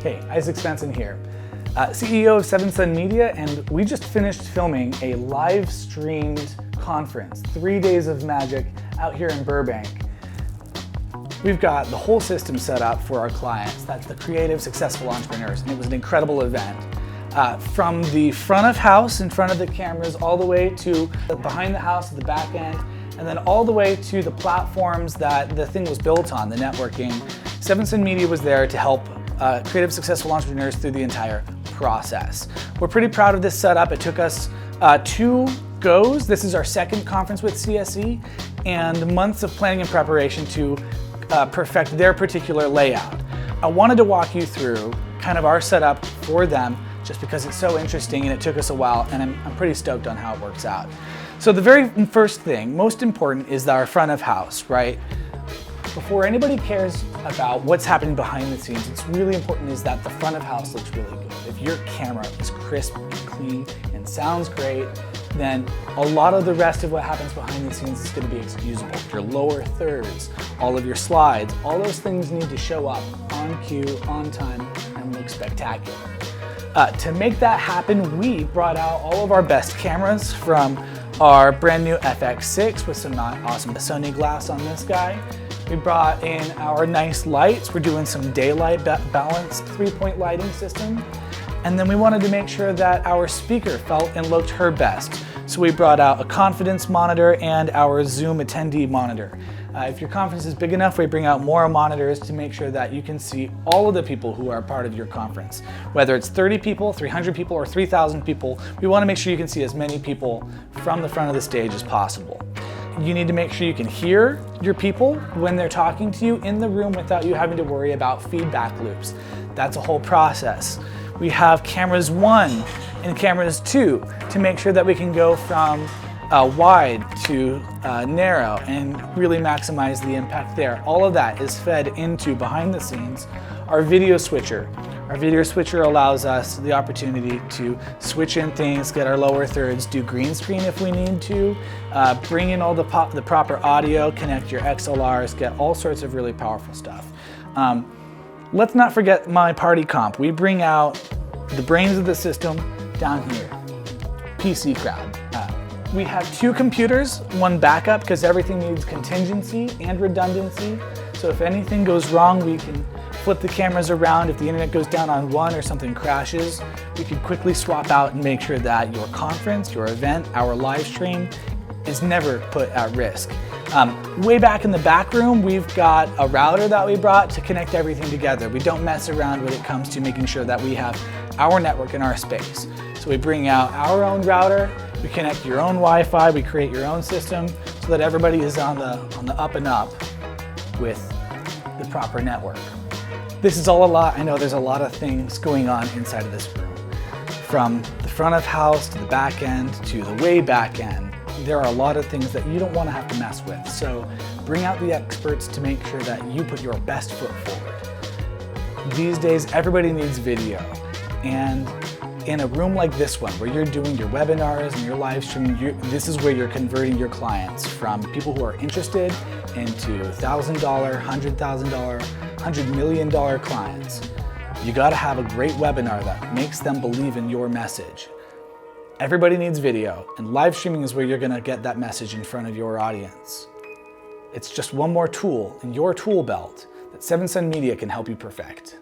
Hey, Isaac Svensson here, CEO of 7 Sun Media, and we just finished filming a live streamed conference, 3 days of magic out here in Burbank. We've got the whole system set up for our clients. That's the creative, successful entrepreneurs, and it was an incredible event. From the front of house, in front of the cameras, all the way to behind the house at the back end, and then all the way to the platforms that the thing was built on, the networking. 7 Sun Media was there to help creative, successful entrepreneurs through the entire process. We're pretty proud of this setup. It took us 2 goes. This is our second conference with CSE, and months of planning and preparation to perfect their particular layout. I wanted to walk you through kind of our setup for them just because it's so interesting and it took us a while, and I'm pretty stoked on how it works out. So the very first thing, most important, is our front of house, right? Before anybody cares about what's happening behind the scenes, it's really important is that the front of house looks really good. If your camera is crisp and clean and sounds great, then a lot of the rest of what happens behind the scenes is going to be excusable. Your lower thirds, all of your slides, all those things need to show up on cue, on time, and look spectacular. To make that happen, we brought out all of our best cameras, from our brand new FX6 with some awesome Sony glass on this guy. We brought in our nice lights. We're doing some daylight balanced 3-point lighting system. And then we wanted to make sure that our speaker felt and looked her best. So we brought out a confidence monitor and our Zoom attendee monitor. If your conference is big enough, we bring out more monitors to make sure that you can see all of the people who are part of your conference. Whether it's 30 people, 300 people, or 3,000 people, we want to make sure you can see as many people from the front of the stage as possible. You need to make sure you can hear your people when they're talking to you in the room without you having to worry about feedback loops. That's a whole process. We have cameras 1 and cameras 2 to make sure that we can go from wide to narrow and really maximize the impact there. All of that is fed into, behind the scenes, our video switcher. Our video switcher allows us the opportunity to switch in things, get our lower thirds, do green screen if we need to, bring in all the proper audio, connect your XLRs, get all sorts of really powerful stuff. Let's not forget my party comp. We bring out the brains of the system down here, PC crowd. We have 2 computers, 1 backup, because everything needs contingency and redundancy. So if anything goes wrong, we can flip the cameras around. If the internet goes down on one or something crashes, we can quickly swap out and make sure that your conference, your event, our live stream is never put at risk. Way back in the back room, we've got a router that we brought to connect everything together. We don't mess around when it comes to making sure that we have our network in our space. So we bring out our own router, we connect your own Wi-Fi, we create your own system so that everybody is on the up and up with the proper network. This is all a lot. I know there's a lot of things going on inside of this room. From the front of house to the back end to the way back end, there are a lot of things that you don't want to have to mess with. So bring out the experts to make sure that you put your best foot forward. These days, everybody needs video. And in a room like this one, where you're doing your webinars and your live streaming, this is where you're converting your clients from people who are interested into $1,000, $100,000, $100 million clients. You gotta have a great webinar that makes them believe in your message. Everybody needs video, and live streaming is where you're gonna get that message in front of your audience. It's just one more tool in your tool belt that 7 Sun Media can help you perfect.